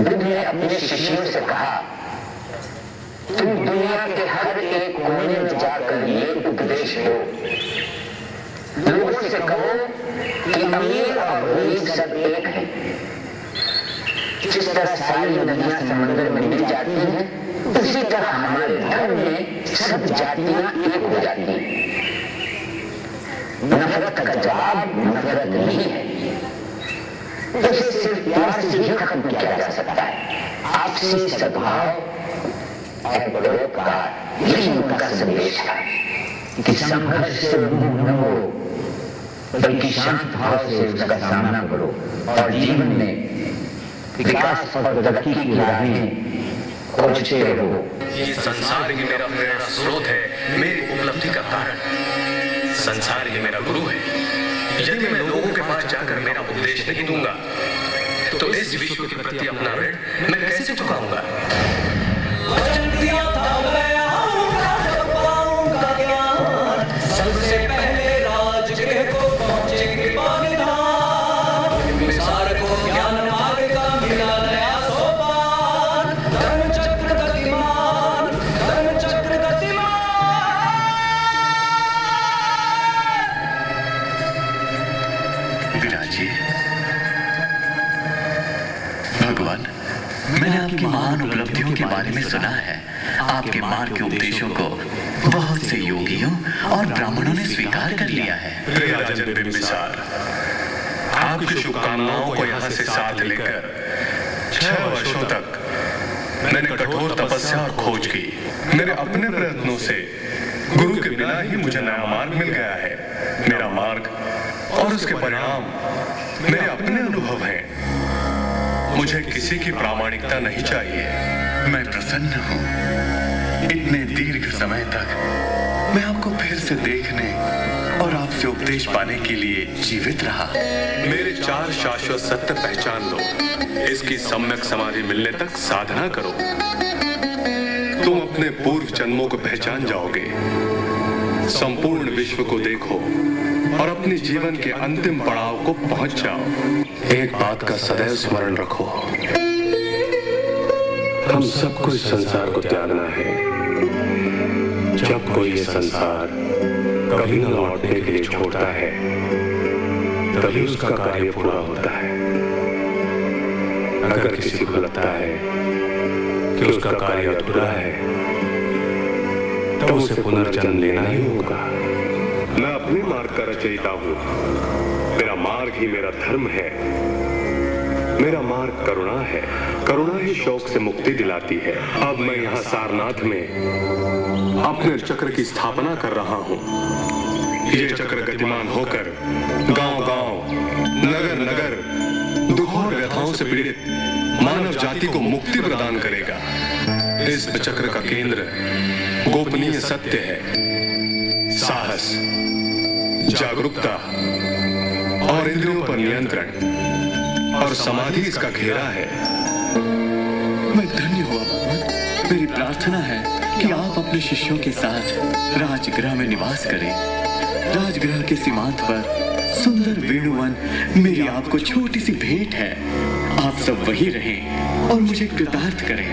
बुद्ध ने अपने शिष्यों से कहा, तुम दुनिया के हर एक कोने में जाकर ये उपदेश दो, लोगों से कहो कि अमीर और गरीब सब एक है। जिस तरह सारी नदियां समंदर में मिल जाती हैं, उसी तरह हमारे धर्म में सब जातियां एक हो जाती हैं। नफरत का जवाब नफरत नहीं है, उसे सिर्फ प्यार से ही खत्म किया जा सकता है। आपसी सद्भाव और परोपकार, यही उनका संदेश है कि संघर्ष से मुंह न हो, बल्कि शांत भाव से उसका सामना करो और जीवन में विकास और तरक्की की राहें खोजते रहो। ये संसार ही मेरा प्रेरणा स्रोत है, मेरी उपलब्धि का कारण। संसार ही मेरा गुरु है। यदि मैं लोगों के पास जाकर मेरा उपदेश नहीं दूंगा, तो इस विश्व के प्रति अपना ऋण मैं कैसे चुकाऊंगा? सबसे पहले राजगृह को पहुंचेंगे विचार को ज्ञान मार्ग का मिला नया सोपान। धर्म चक्र गतिमान, धर्म चक्र गतिमान। विराज जी, भगवान, मैंने आपकी महान उपलब्धियों के बारे में सुना है। आपके मार्ग के उपदेशों को बहुत से योगियों और ब्राह्मणों ने स्वीकार कर लिया है। राजन बिंबिसार, आपकी शुभकामनाओं को यहाँ से साथ लेकर 6 वर्षों तक मैंने कठोर तपस्या और खोज की। मेरे अपने प्रयत्नों से गुरु के बिना ही मुझे नया मार्ग मिल गया है। मेरा मार्ग और उसके परिणाम मेरे अपने अनुभव हैं। मुझे किसी की प्रामाणिकता नहीं चाहिए। मैं प्रसन्न हूँ। इतने दीर्घ समय तक मैं आपको फिर से देखने और आपसे उपदेश पाने के लिए जीवित रहा। मेरे 4 शाश्वत सत्य पहचान लो। इसकी सम्यक समाधि मिलने तक साधना करो। तुम अपने पूर्व जन्मों को पहचान जाओगे। संपूर्ण विश्व को देखो और अपने जीवन के अंतिम पड़ाव को पहुंच जाओ। एक बात का सदैव स्मरण रखो, हम सबको इस संसार को त्यागना है। जब कोई ये संसार कभी न लौटने के लिए छोड़ता है, तभी उसका कार्य पूरा होता है। अगर किसी को लगता है कि उसका कार्य अधूरा है, तो उसे पुनर्जन्म लेना ही होगा। मैं अपने मार्ग का रचयिता हूँ। मेरा मार्ग ही मेरा धर्म है। मेरा मार्ग करुणा है। करुणा ही शौक से मुक्ति दिलाती है। अब मैं यहाँ सारनाथ में अपने चक्र की स्थापना कर रहा हूँ। ये चक्र गतिमान होकर गांव-गांव, नगर-नगर दुखों और व्यथाओं से पीड़ित मानव जाति को मुक्ति प्रदान करेगा। इस चक्र का केंद्र गोपनीय सत्य है, साहस, जागरूकता और इंद्रियों पर नियंत्रण और समाधि इसका घेरा है। मैं धन्य हुआ भगवान। मेरी प्रार्थना है कि आप अपने शिष्यों के साथ राजगृह में निवास करें। राजगृह के सीमांत पर सुंदर वेणुवन मेरी आपको छोटी सी भेंट है। आप सब वही रहें और मुझे कृतार्थ करें।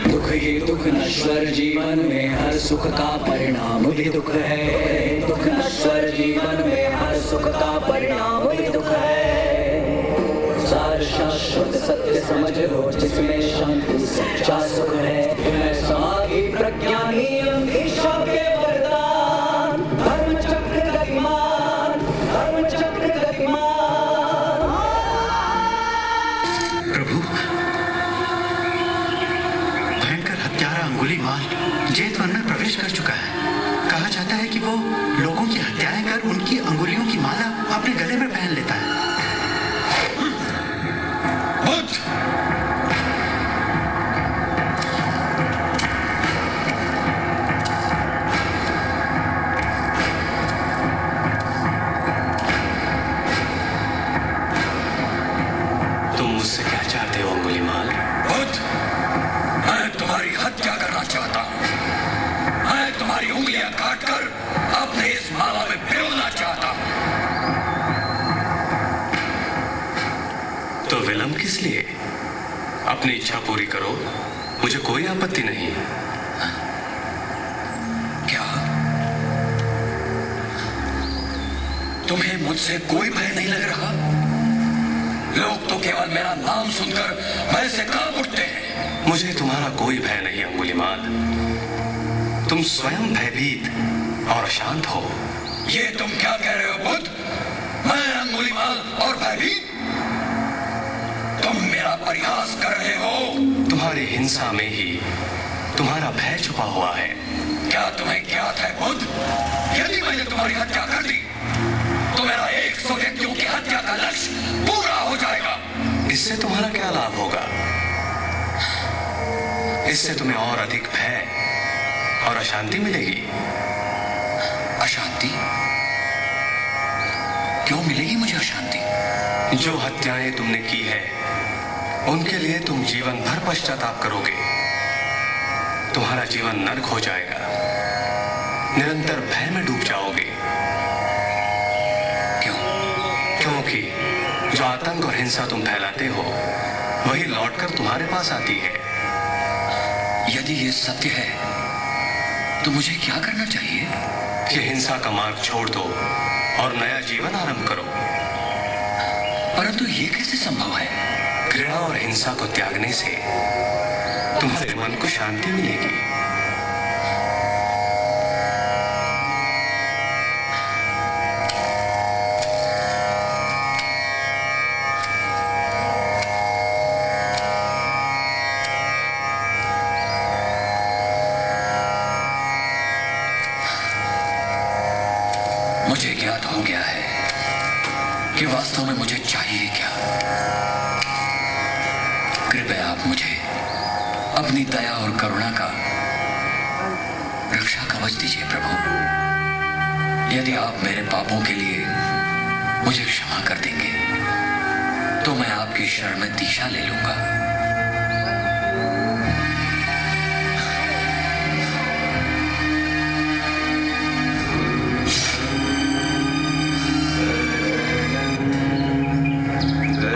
दुख ही दुख नश्वर जीवन में हर सुख का परिणाम भी दुख है। दुख नश्वर जीवन में हर सुख का परिणाम भी दुख है। सार शाश्वत सत्य समझ लो, जिसमें शांति सच्चा सुख है। मैं समाधि प्रज्ञा नियम ईश्वर के वरदान। धर्म चक्र गतिमान, धर्म चक्र गतिमान। प्रभु, भयंकर हत्यारा अंगुलीमाल जेतवन में प्रवेश कर चुका है। कहा जाता है कि वो लोगों की हत्याएं कर उनकी अंगुलियों की माला अपने गले में पहन लेता है। अपनी इच्छा पूरी करो, मुझे कोई आपत्ति नहीं। क्या तुम्हें मुझसे कोई भय नहीं लग रहा? लोग तो केवल मेरा नाम सुनकर भय से कांप उठते हैं। मुझे तुम्हारा कोई भय नहीं अंगुलीमाल। तुम स्वयं भयभीत और अशांत हो। ये तुम क्या कह रहे हो बुद्ध? मैं अंगुलीमाल और भयभीत? तुम मेरा परिहास कर रहे हो। तुम्हारी हिंसा में ही तुम्हारा भय छुपा हुआ है। क्या तुम्हें ज्ञात है बुद्ध, यदि मैंने तुम्हारी हत्या कर दी तो मेरा 100 व्यक्तियों की हत्या का लक्ष्य पूरा हो जाएगा। इससे तुम्हारा क्या लाभ होगा? इससे तुम्हें और अधिक भय और अशांति मिलेगी। अशांति? क्यों मिलेगी मुझे अशांति? जो हत्याएं तुमने की है उनके लिए तुम जीवन भर पश्चाताप करोगे। तुम्हारा जीवन नरक हो जाएगा, निरंतर भय में डूब जाओगे। क्यों? क्योंकि जो आतंक और हिंसा तुम फैलाते हो वही लौटकर तुम्हारे पास आती है। यदि ये सत्य है तो मुझे क्या करना चाहिए? कि हिंसा का मार्ग छोड़ दो और नया जीवन आरंभ करो। परंतु ये कैसे संभव है? घृणा और हिंसा को त्यागने से तुम्हारे मन को शांति मिलेगी। मुझे ज्ञात हो गया है कि वास्तव में मुझे चाहिए क्या। कृपया आप मुझे अपनी दया और करुणा का रक्षा कवच दीजिए प्रभु। यदि आप मेरे पापों के लिए मुझे क्षमा कर देंगे तो मैं आपकी शरण में दीक्षा ले लूंगा।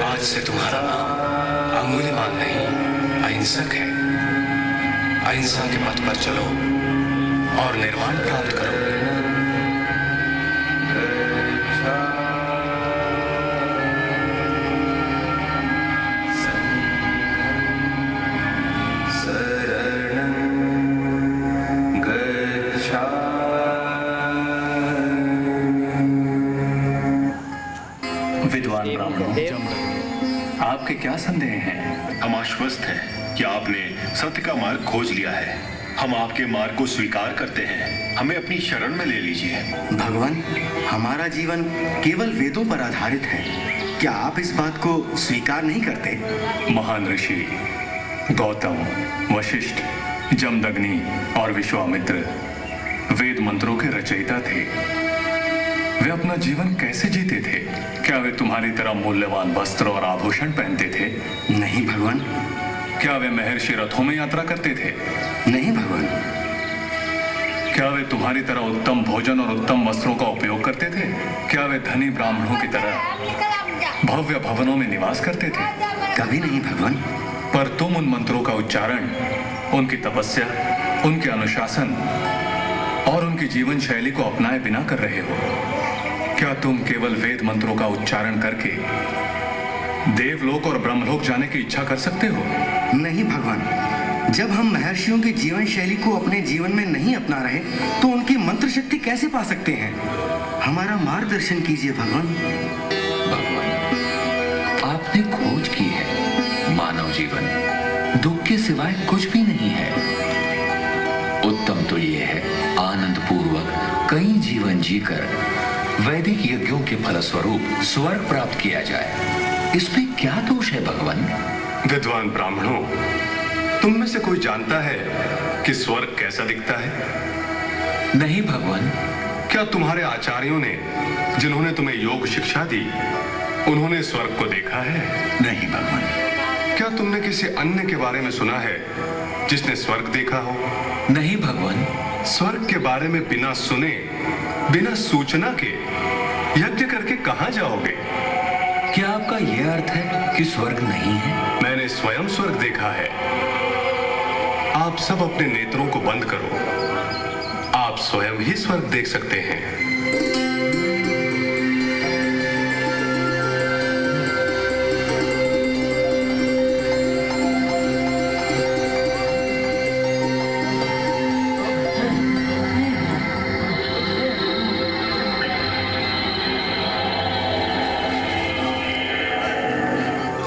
आज से तुम्हारा नाम अंगुलीमाल नहीं, अहिंसक है। अहिंसा के पथ पर चलो और निर्वाण प्राप्त करो। विद्वान ब्राह्मणों, आपके क्या संदेह हैं? हम आश्वस्त हैं कि आपने सत्य का मार्ग खोज लिया है। हम आपके मार्ग को स्वीकार करते हैं। हमें अपनी शरण में ले लीजिए। भगवान, हमारा जीवन केवल वेदों पर आधारित है। क्या आप इस बात को स्वीकार नहीं करते? महान ऋषि गौतम, वशिष्ठ, जमदग्नि और विश्वामित्र वेद मंत्रों के रचयिता थे। वे अपना जीवन कैसे जीते थे? क्या वे तुम्हारी तरह मूल्यवान वस्त्र और आभूषण पहनते थे? नहीं भगवान। क्या वे महर्षि रथों में यात्रा करते थे? नहीं भगवान। क्या वे तुम्हारी तरह उत्तम भोजन और उत्तम वस्त्रों का उपयोग करते थे? क्या वे धनी ब्राह्मणों की तरह भव्य भवनों में निवास करते थे? कभी नहीं भगवान। पर तुम उन मंत्रों का उच्चारण, उनकी तपस्या, उनके अनुशासन और उनकी जीवन शैली को अपनाए बिना कर रहे हो। क्या तुम केवल वेद मंत्रों का उच्चारण करके देवलोक और ब्रह्मलोक जाने की इच्छा कर सकते हो? नहीं भगवान। जब हम महर्षियों की जीवन शैली को अपने जीवन में नहीं अपना रहे तो उनकी मंत्र शक्ति कैसे पा सकते हैं? हमारा मार्गदर्शन कीजिए भगवान। भगवान, आपने खोज की है। मानव जीवन दुख के सिवाय कुछ भी नहीं है। उत्तम तो ये है आनंद पूर्वक कई जीवन जीकर वैदिक यज्ञों के फलस्वरूप स्वर्ग प्राप्त किया जाए। इसमें क्या दोष है भगवान? विद्वान ब्राह्मणों, तुम में से कोई जानता है कि स्वर्ग कैसा दिखता है? नहीं भगवान। क्या तुम्हारे आचार्यों ने, जिन्होंने तुम्हें योग शिक्षा दी, उन्होंने स्वर्ग को देखा है? नहीं भगवान। क्या तुमने किसी अन्य के बारे में सुना है जिसने स्वर्ग देखा हो? नहीं भगवान। स्वर्ग के बारे में बिना सुने, बिना सूचना के यज्ञ करके कहां जाओगे? क्या आपका यह अर्थ है कि स्वर्ग नहीं है? मैंने स्वयं स्वर्ग देखा है। आप सब अपने नेत्रों को बंद करो, आप स्वयं ही स्वर्ग देख सकते हैं।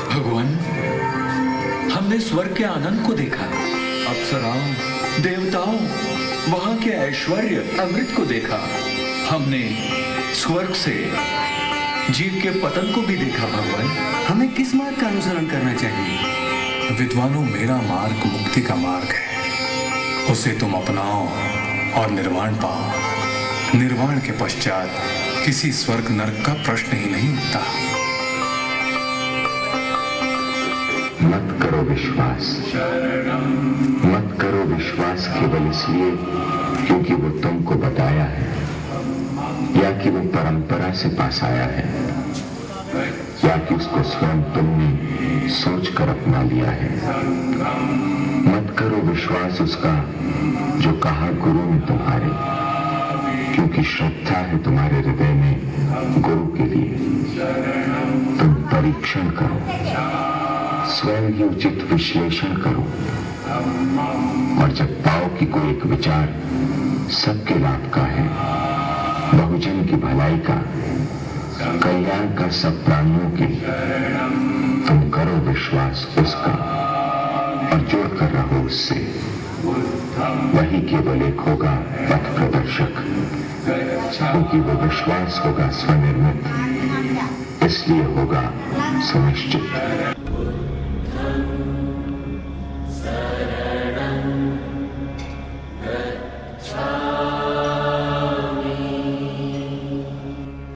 भगवान, हमने स्वर्ग के आनंद को देखा, अप्सराओं, देवताओं, वहां के ऐश्वर्य, अमृत को देखा। हमने स्वर्ग से जीव के पतन को भी देखा। भगवान, हमें किस मार्ग का अनुसरण करना चाहिए? विद्वानों, मेरा मार्ग मुक्ति का मार्ग है। उसे तुम अपनाओ और निर्वाण पाओ। निर्वाण के पश्चात किसी स्वर्ग नरक का प्रश्न ही नहीं उठता। मत करो विश्वास, मत करो विश्वास केवल इसलिए क्योंकि वो तुमको बताया है, या कि वो परंपरा से पास आया है, या कि उसको स्वयं तुमने सोचकर अपना लिया है। मत करो विश्वास उसका जो कहा गुरु ने तुम्हारे, क्योंकि श्रद्धा है तुम्हारे हृदय में गुरु के लिए। तुम परीक्षण करो, स्वयं ही उचित विश्लेषण करो, और जब पाओ कि कोई एक विचार सबके लाभ का है, बहुजन की भलाई का, कल्याण का सब प्राणियों के, तुम करो विश्वास उसका और जोड़कर रहो उससे। वही केवल एक होगा पथ प्रदर्शक, क्योंकि वो विश्वास होगा स्वनिर्मित, इसलिए होगा सुनिश्चित।